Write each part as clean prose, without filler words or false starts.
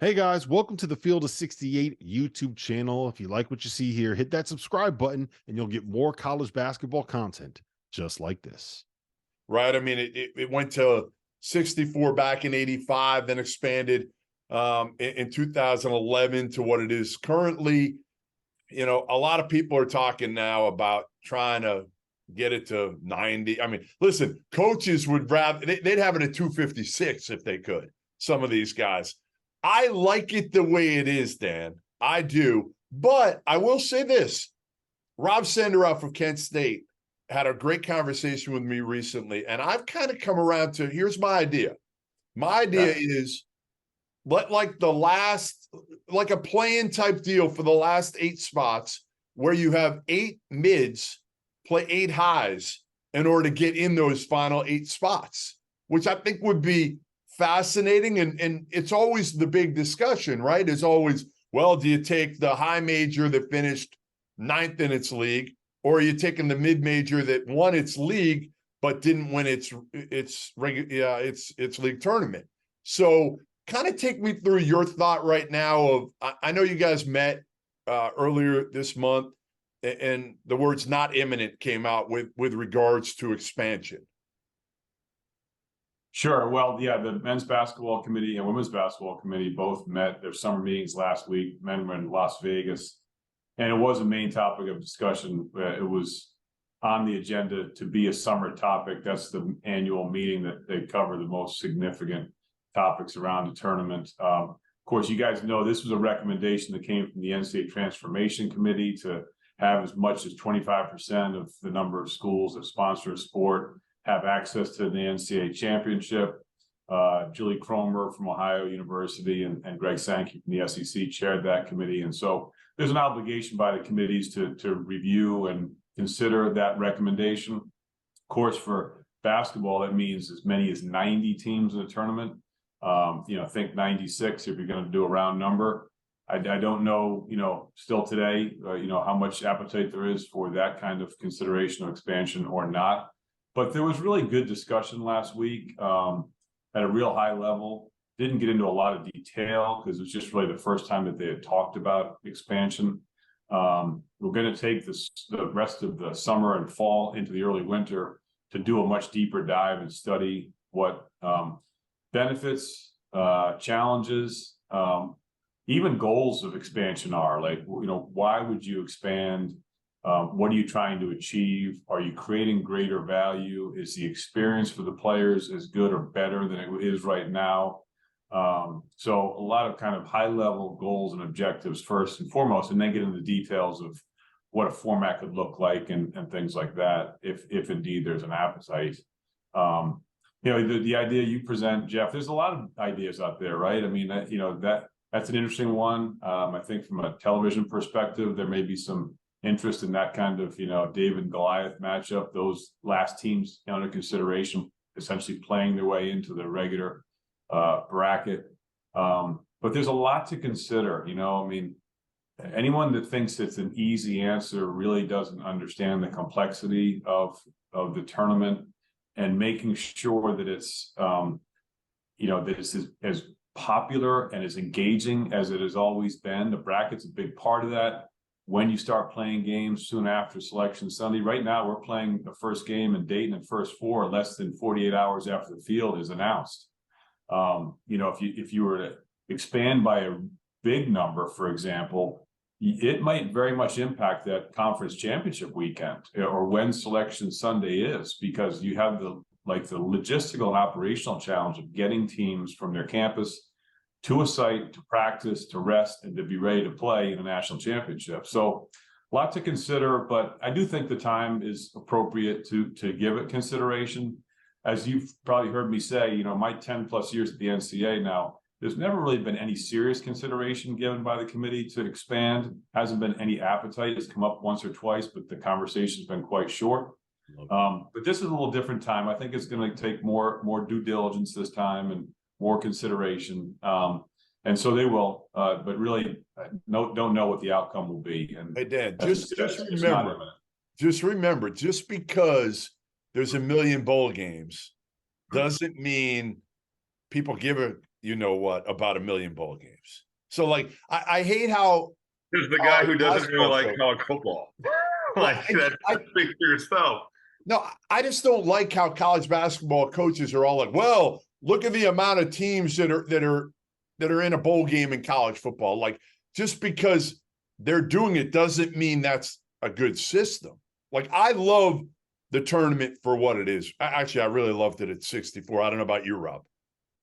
Hey guys, welcome to the Field of 68 YouTube channel. If you like what you see here, hit that subscribe button and you'll get more college basketball content just like this. Right. I mean, it went to 64 back in 85, then expanded in 2011 to what it is currently. You know, a lot of people are talking now about trying to get it to 90. I mean, listen, coaches would rather, they'd have it at 256 if they could, some of these guys. I like it the way it is, Dan. I do. But I will say this. Rob Senderoff of Kent State had a great conversation with me recently, and I've kind of come around to, here's my idea. My idea is like a play-in type deal for the last 8 spots where you have 8 mids play 8 highs in order to get in those final 8 spots, which I think would be fascinating. And it's always the big discussion, right? It's always, well, do you take the high major that finished 9th in its league, or are you taking the mid-major that won its league but didn't win its league tournament? So kind of take me through your thought right now of, I know you guys met earlier this month, and the words "not imminent" came out with regards to expansion. Sure. Well, yeah, the men's basketball committee and women's basketball committee both met their summer meetings last week. Men were in Las Vegas, and it was a main topic of discussion. It was on the agenda to be a summer topic. That's the annual meeting that they cover the most significant topics around the tournament. Of course, you guys know this was a recommendation that came from the NCAA Transformation Committee to have as much as 25% of the number of schools that sponsor a sport have access to the NCAA championship. Julie Cromer from Ohio University and Greg Sankey from the SEC chaired that committee. And so there's an obligation by the committees to review and consider that recommendation. Of course, for basketball, that means as many as 90 teams in a tournament. Think 96 if you're going to do a round number. I don't know, still today, how much appetite there is for that kind of consideration of expansion or not. But there was really good discussion last week at a real high level. Didn't get into a lot of detail because it was just really the first time that they had talked about expansion. We're going to take the rest of the summer and fall into the early winter to do a much deeper dive and study what benefits, challenges, even goals of expansion are. Like, why would you expand? What are you trying to achieve? Are you creating greater value? Is the experience for the players as good or better than it is right now? So a lot of kind of high level goals and objectives first and foremost, and then get into the details of what a format could look like and things like that, if indeed there's an appetite. The idea you present, Jeff, there's a lot of ideas out there, right? I mean, that's an interesting one. I think from a television perspective, there may be some interest in that kind of, David and Goliath matchup, those last teams under consideration, essentially playing their way into the regular bracket. But there's a lot to consider, anyone that thinks it's an easy answer really doesn't understand the complexity of the tournament and making sure that it's, that it's as popular and as engaging as it has always been. The bracket's a big part of that. When you start playing games soon after Selection Sunday, right now we're playing the first game in Dayton and first 4 less than 48 hours after the field is announced. If you were to expand by a big number, for example, it might very much impact that conference championship weekend or when Selection Sunday is, because you have the logistical and operational challenge of getting teams from their campus to a site to practice, to rest, and to be ready to play in a national championship. So a lot to consider, but I do think the time is appropriate to give it consideration. As you've probably heard me say, my 10 plus years at the NCAA now, there's never really been any serious consideration given by the committee to expand. Hasn't been any appetite. It's come up once or twice, but the conversation's been quite short. But this is a little different time. I think it's going to take more due diligence this time and more consideration. And so they will, but really don't know what the outcome will be. And hey, Dan, just remember, just because there's a million bowl games doesn't mean people give a you know what, about 1 million bowl games. So like, I hate how There's the guy who doesn't really like coach. college football. Well, Speak for yourself. No, I just don't like how college basketball coaches are all like, well, look at the amount of teams that are in a bowl game in college football. Like, just because they're doing it doesn't mean that's a good system. Like, I love the tournament for what it is. Actually, I really loved it at 64. I don't know about you, Rob.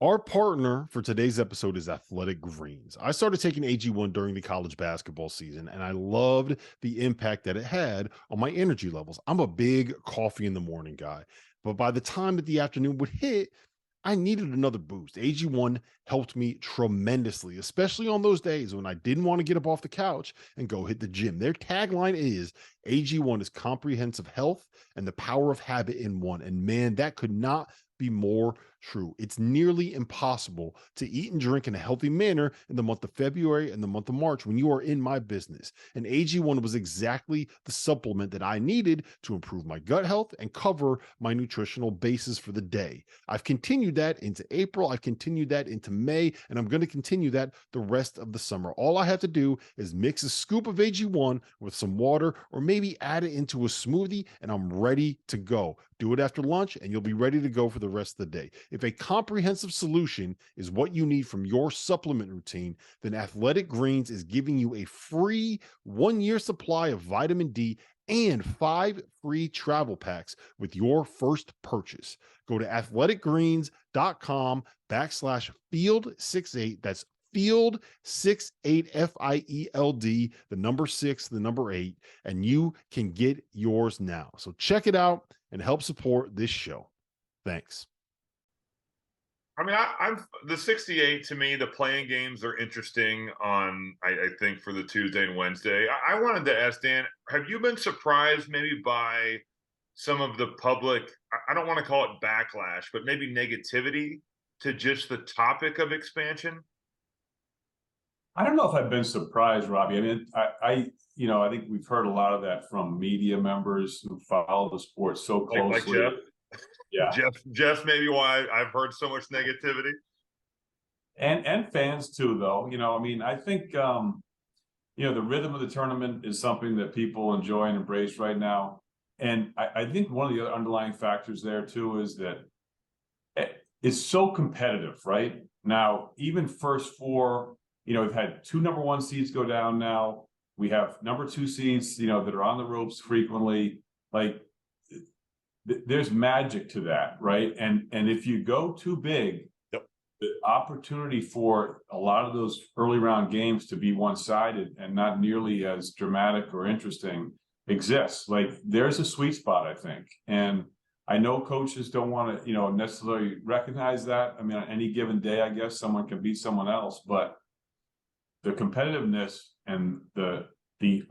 Our partner for today's episode is Athletic Greens. I started taking AG1 during the college basketball season, and I loved the impact that it had on my energy levels. I'm a big coffee in the morning guy, but by the time that the afternoon would hit, I needed another boost. AG1 helped me tremendously, especially on those days when I didn't want to get up off the couch and go hit the gym. Their tagline is AG1 is comprehensive health and the power of habit in one. And man, that could not be more true. It's nearly impossible to eat and drink in a healthy manner in the month of February and the month of March when you are in my business. And AG1 was exactly the supplement that I needed to improve my gut health and cover my nutritional basis for the day. I've continued that into April. I've continued that into May, and I'm going to continue that the rest of the summer. All I have to do is mix a scoop of AG1 with some water, or maybe add it into a smoothie, and I'm ready to go. Do it after lunch, and you'll be ready to go for the rest of the day. If a comprehensive solution is what you need from your supplement routine, then Athletic Greens is giving you a free 1-year supply of vitamin D and 5 free travel packs with your first purchase. Go to athleticgreens.com/field68. That's field 68 FIELD, the number 6, the number 8, and you can get yours now. So check it out and help support this show. Thanks. I mean, I'm the 68 to me, the playing games are interesting on, I think, for the Tuesday and Wednesday. I wanted to ask Dan, have you been surprised maybe by some of the public, I don't want to call it backlash, but maybe negativity to just the topic of expansion? I don't know if I've been surprised, Robbie. I mean, I think we've heard a lot of that from media members who follow the sport so closely. Like Jeff? Yeah. Jeff, maybe why I've heard so much negativity. And fans too, though. I mean, I think, the rhythm of the tournament is something that people enjoy and embrace right now. And I think one of the other underlying factors there too is that it's so competitive, right? Now, even first four, we've had 2 number 1 seeds go down now. We have number 2 seeds, that are on the ropes frequently. Like, there's magic to that, right? And if you go too big, yep, the opportunity for a lot of those early round games to be one-sided and not nearly as dramatic or interesting exists. Like, there's a sweet spot, I think. And I know coaches don't want to, necessarily recognize that. I mean, on any given day, I guess someone can beat someone else, but the competitiveness and the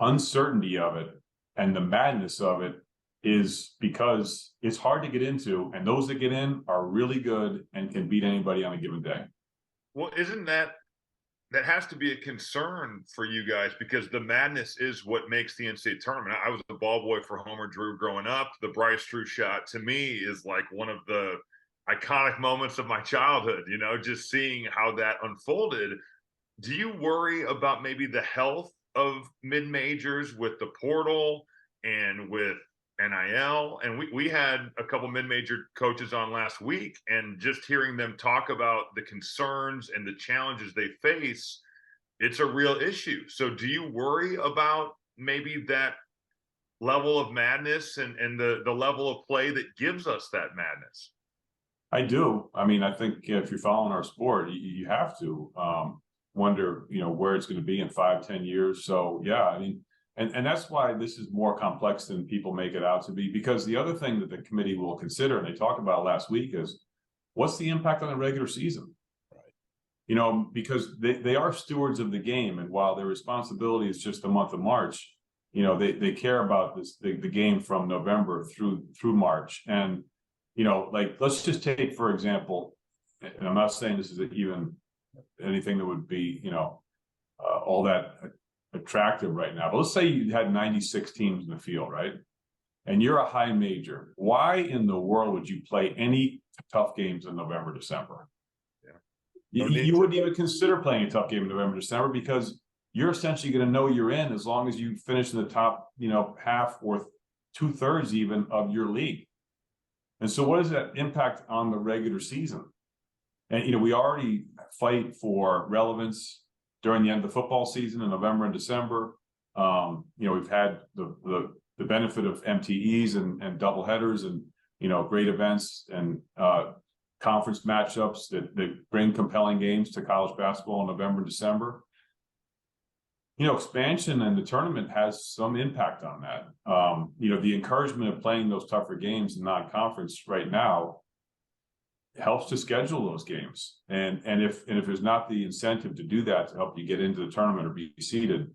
uncertainty of it and the madness of it is because it's hard to get into, and those that get in are really good and can beat anybody on a given day. Well, isn't that has to be a concern for you guys, because the madness is what makes the NCAA tournament. I was a ball boy for Homer Drew growing up. The Bryce Drew shot to me is like one of the iconic moments of my childhood, just seeing how that unfolded. Do you worry about maybe the health of mid-majors with the portal and with NIL? And we had a couple mid-major coaches on last week, and just hearing them talk about the concerns and the challenges they face, it's a real issue. So do you worry about maybe that level of madness and the level of play that gives us that madness? I do. I mean, I think if you're following our sport, you have to wonder, where it's going to be in 5-10 years. So yeah, I mean, and that's why this is more complex than people make it out to be, because the other thing that the committee will consider, and they talked about last week, is what's the impact on the regular season? Right. Because they are stewards of the game, and while their responsibility is just the month of March, they care about the game from November through March. And like, let's just take, for example, and I'm not saying this is even anything that would be all that attractive right now, but let's say you had 96 teams in the field, right? And you're a high major. Why in the world would you play any tough games in November, December? Yeah. You wouldn't even consider playing a tough game in November, December, because you're essentially going to know you're in as long as you finish in the top, half or 2/3 even of your league. And so what does that impact on the regular season? And, we already fight for relevance during the end of the football season in November and December. We've had the benefit of MTEs and double headers and, great events and conference matchups that bring compelling games to college basketball in November and December. Expansion and the tournament has some impact on that. The encouragement of playing those tougher games in non-conference right now helps to schedule those games. And if there's not the incentive to do that to help you get into the tournament or be seeded,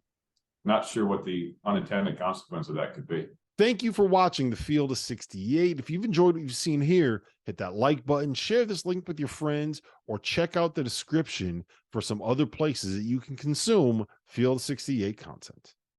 not sure what the unintended consequence of that could be. Thank you for watching the Field of 68. If you've enjoyed what you've seen here, hit that like button, share this link with your friends, or check out the description for some other places that you can consume Field of 68 content.